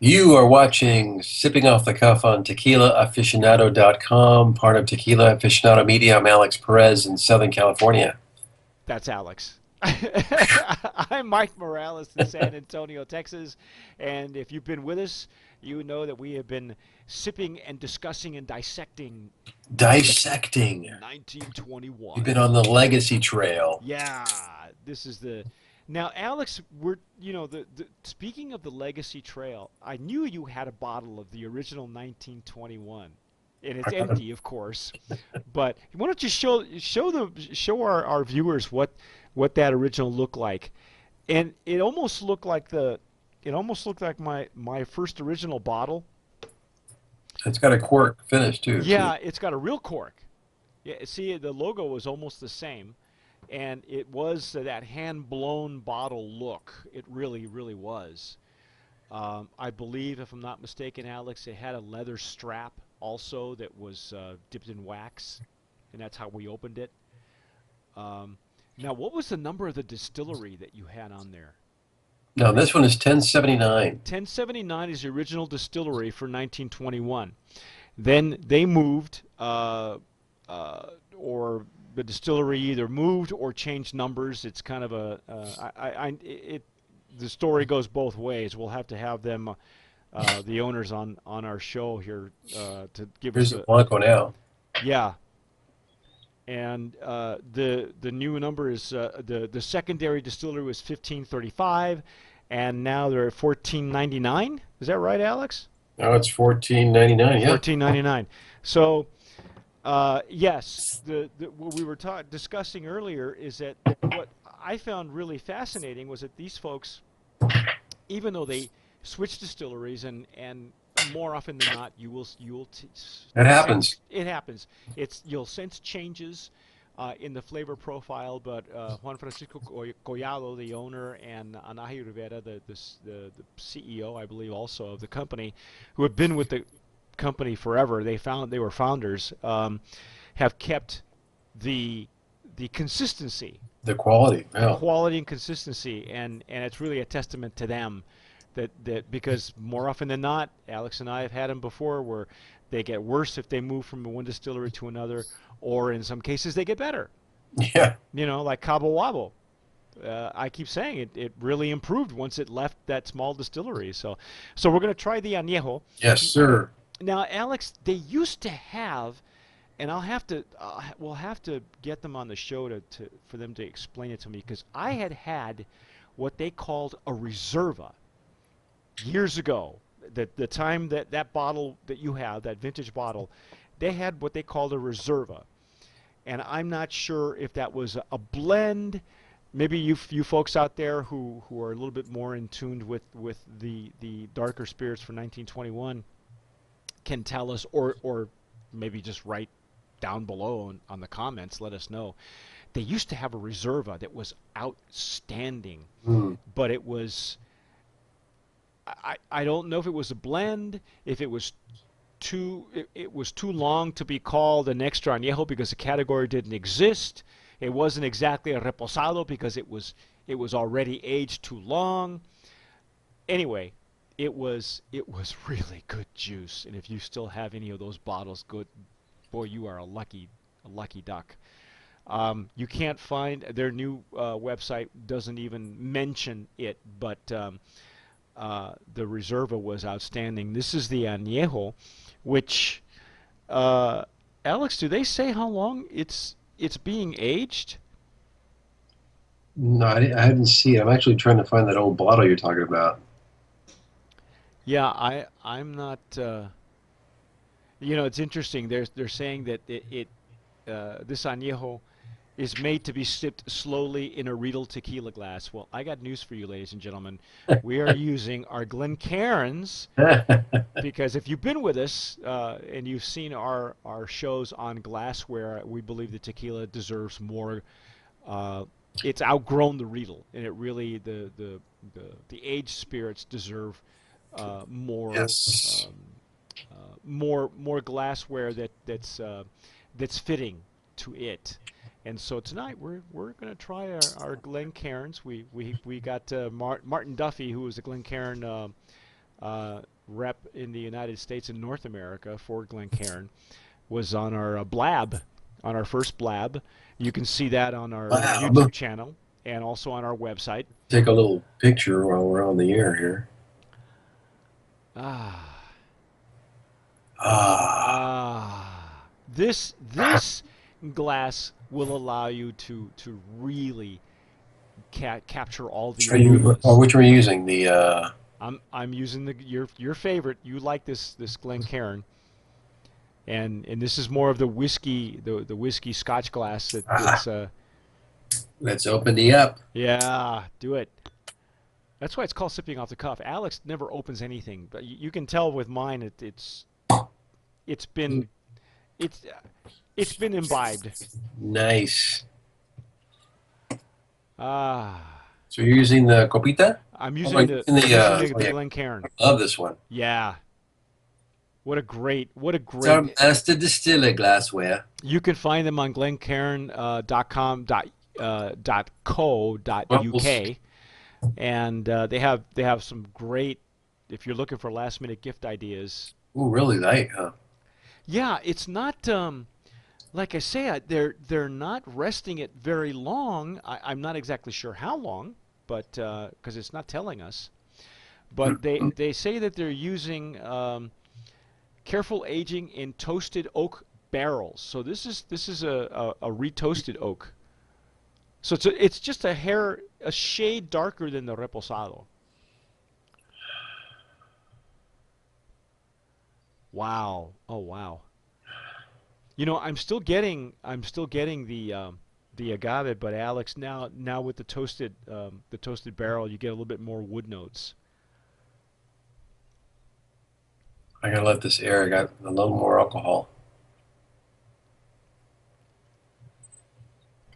You are watching Sipping Off the Cuff on tequilaaficionado.com, part of Tequila Aficionado Media. I'm Alex Perez in Southern California. That's Alex. I'm Mike Morales in San Antonio, Texas. And if you've been with us, you know that we have been sipping and discussing and dissecting Dissecting. You've 1921. been on the legacy trail. Yeah, this is the. Now, Alex, we're the speaking of the Legacy Trail, I knew you had a bottle of the original 1921, and it's empty, of course. But why don't you show our viewers what that original looked like? And it almost looked like my first original bottle. It's got a cork finish too. See, Yeah, it's got a real cork. Yeah, see, the logo was almost the same, and it was that hand blown bottle look. It really, really was. I believe, if I'm not mistaken, Alex, it had a leather strap also that was dipped in wax, and that's how we opened it. Um, Now, what was the number of the distillery that you had on there? now this one is 1079. 1079 is the original distillery for 1921. Then they moved, or the distillery either moved or changed numbers. It's kind of the story goes both ways. We'll have to have them, the owners, on our show here to give us Here's the a Blanco now. yeah. And the new number is the secondary distillery was 1535, and now they're at 1499. Is that right, Alex? Now it's 1499. Yeah. 1499. So yes, what we were discussing earlier is that what I found really fascinating was that these folks, even though they switch distilleries and more often than not It sense happens. it happens. You'll sense changes in the flavor profile, but Juan Francisco Collado, the owner, and Anahi Rivera, the CEO, I believe, also of the company, who have been with the company forever. They were founders. Have kept the consistency, The quality. the Yeah. quality and consistency, and it's really a testament to them that because more often than not, Alex and I have had them before where they get worse if they move from one distillery to another, or in some cases they get better. Yeah. Like Cabo Wabo. I keep saying it really improved once it left that small distillery. So we're going to try the añejo. Yes, sir. Now, Alex, they used to have, and we'll have to get them on the show for them to explain it to me because I had what they called a reserva years ago. The time that bottle that you have, that vintage bottle, they had what they called a reserva, and I'm not sure if that was a blend. Maybe you folks out there who are a little bit more in tuned with the darker spirits for 1921 can tell us, or maybe just write down below on the comments. Let us know. They used to have a reserva that was outstanding, Mm. but it was I don't know if it was a blend, if it was too long to be called an extra añejo because the category didn't exist. It wasn't exactly a reposado because it was already aged too long. Anyway, it was really good juice, and if you still have any of those bottles, good boy, you are a lucky duck. You can't find their new website doesn't even mention it, but the Reserva was outstanding. This is the Añejo, which uh, Alex, do they say how long it's being aged? No, I haven't seen it. I'm actually trying to find that old bottle you're talking about. Yeah, I'm not. It's interesting. They're saying that this añejo is made to be sipped slowly in a Riedel tequila glass. Well, I got news for you, ladies and gentlemen. We are using our Glencairns because if you've been with us and you've seen our shows on glassware, we believe the tequila deserves more. Uh, it's outgrown the Riedel, and it really the aged spirits deserve more Yes. more glassware that's fitting to it. And so tonight we're going to try our Glencairns. We got Martin Duffy, who was a Glencairn rep in the United States and North America for Glencairn, was on our blab, on our first blab. You can see that on our Wow. YouTube channel and also on our website. Take a little picture while we're on the air here. Ah, Ah. this glass will allow you to really capture all the aromas. Which are you using? The I'm using your favorite. You like this Glencairn, and this is more of the whiskey the whiskey Scotch glass ah, that's let's open the up. yeah, do it. That's why it's called sipping off the cuff. Alex never opens anything, but you can tell with mine it's been it's it's been imbibed. Nice. Ah, So you're using the copita? Oh, I'm using I'm using oh the yeah, Glencairn. I love this one. Yeah, what a It's our great. master distiller glassware. You can find them on glencairn.com Well, we'll .co.uk, and they have some great. If you're looking for last minute gift ideas, ooh, really light, huh? yeah, it's not like I say. They're not resting it very long. I'm not exactly sure how long, but because it's not telling us. But they say that they're using careful aging in toasted oak barrels. So this is a retoasted oak. So it's just a shade darker than the reposado. Wow. Oh wow. You know, I'm still getting the agave, but Alex, now with the toasted barrel, you get a little bit more wood notes. I gotta let this air. I got a little more alcohol.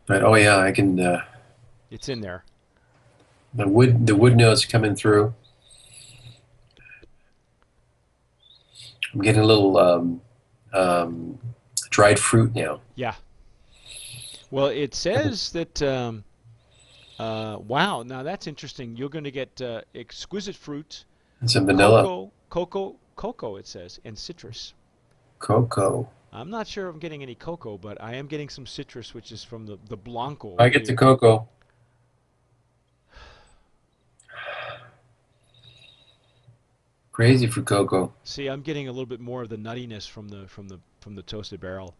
But oh yeah, I can. It's in there. The wood notes coming through. I'm getting a little um, dried fruit now. Yeah. Well, it says that wow, now that's interesting. You're going to get exquisite fruit, And some vanilla, cocoa, it says, and citrus. cocoa. I'm not sure if I'm getting any cocoa, but I am getting some citrus, which is from the Blanco I get the here. cocoa. Crazy for cocoa. See, I'm getting a little bit more of the nuttiness from the toasted barrel.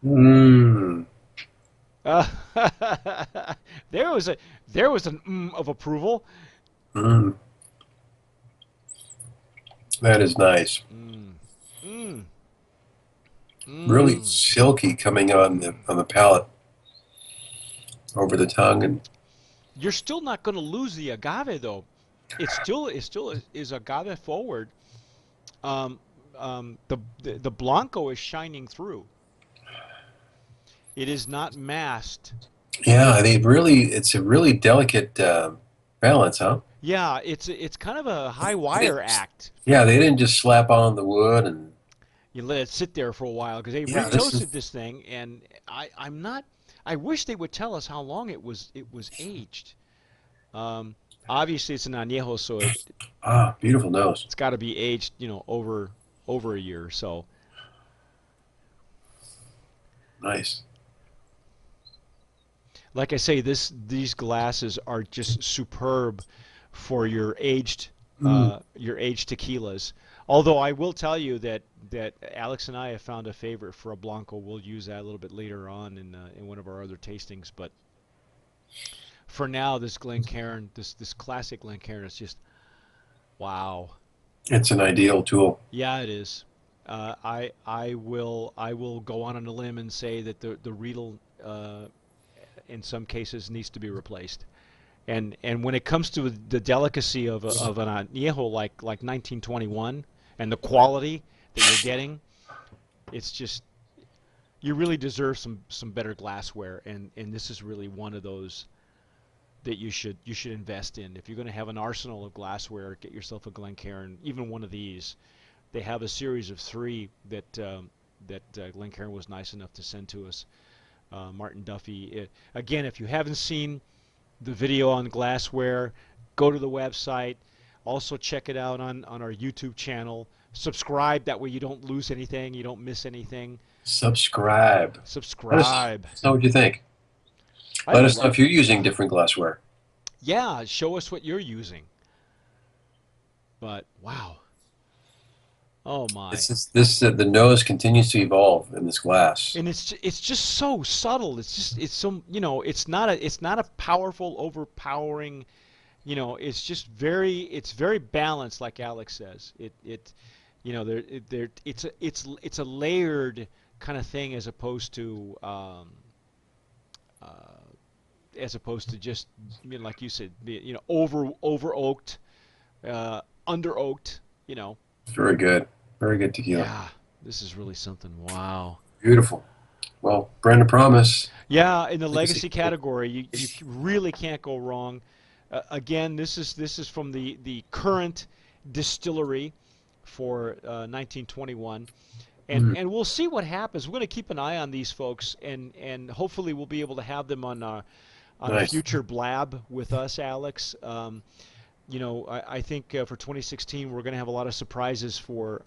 Mmm. Uh, there was a there was an of approval. Mmm. That is nice. Mm, mm, Really mm. silky coming on the palate over the tongue and You're still not going to lose the agave though. It still is agave forward. Um, the Blanco is shining through. It is not masked. yeah, they really it's a really delicate balance, huh? Yeah, it's kind of a high They wire didn't, act. yeah, they didn't just slap on the wood and You let it sit there for a while because they yeah, this is retoasted this thing, and I'm not. I wish they would tell us how long it was aged. Um, Obviously it's an añejo, so beautiful nose. it's got to be aged, over a year. So, Nice. like I say, these glasses are just superb for Mm. your aged tequilas. Although I will tell you that Alex and I have found a favorite for a blanco. We'll use that a little bit later on in one of our other tastings. But for now, this Glencairn, this classic Glencairn is just wow. It's an ideal tool. Yeah, it is. I will go on a limb and say that the Riedel in some cases needs to be replaced. And when it comes to the delicacy of an añejo like 1921 and the quality that you're getting, it's just you really deserve some better glassware, and this is really one of those that you should invest in. If you're going to have an arsenal of glassware, get yourself a Glencairn, even one of these. They have a series of three that Glencairn was nice enough to send to us. Martin Duffy. Again, if you haven't seen the video on glassware, go to the website. Also, check it out on our YouTube channel. Subscribe. That way you don't lose anything. You don't miss anything. Subscribe. Subscribe. Let us know what you think. I'd Let us know love. if you're using different glassware. Yeah, show us what you're using. But wow. Oh my. The nose continues to evolve in this glass. And it's just so subtle. It's so, it's not a powerful, overpowering. It's very balanced, like Alex says. It's a layered kind of thing uh, as opposed to just, like you said, over oaked, under oaked. You know. Very good. Very good tequila. Yeah, this is really something. Wow. Beautiful. Well, brand of promise. Yeah, in the Legacy. legacy category, you really can't go wrong. Again, this is from the current distillery for 1921, Mm, and we'll see what happens. We're going to keep an eye on these folks, and hopefully we'll be able to have them on a nice. future blab with us, Alex. I think for 2016 we're going to have a lot of surprises for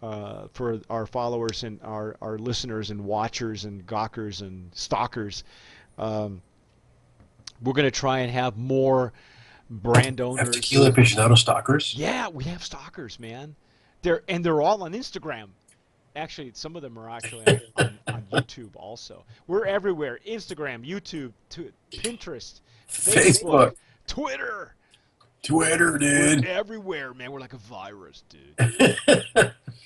our followers and our listeners and watchers and gawkers and stalkers. Um, we're going to try and have more brand Have owners. tequila aficionado stalkers? Yeah, we have stalkers, man. They're all on Instagram. Actually, some of them are actually on YouTube also. We're everywhere: Instagram, YouTube, Pinterest, Facebook, Facebook, Twitter. Twitter, We're dude. everywhere, man. We're like a virus, dude.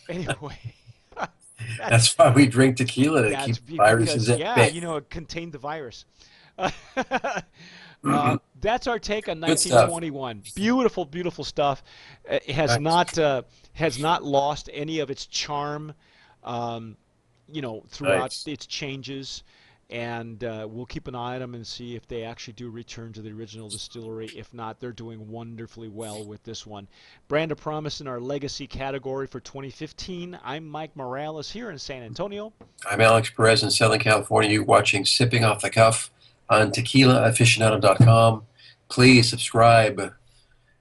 Anyway, that's That's why we drink tequila to that's keep viruses because at yeah, bay. it contained the virus. That's our take on Good stuff. 1921. Beautiful, beautiful stuff. It Nice. has not lost any of its charm, throughout Nice. its changes. And we'll keep an eye on them and see if they actually do return to the original distillery. If not, they're doing wonderfully well with this one. Brand of Promise in our legacy category for 2015. I'm Mike Morales here in San Antonio. I'm Alex Perez in Southern California. You're watching Sipping Off the Cuff on tequilaaficionado.com. Please subscribe,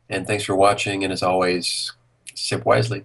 and thanks for watching. And as always, sip wisely.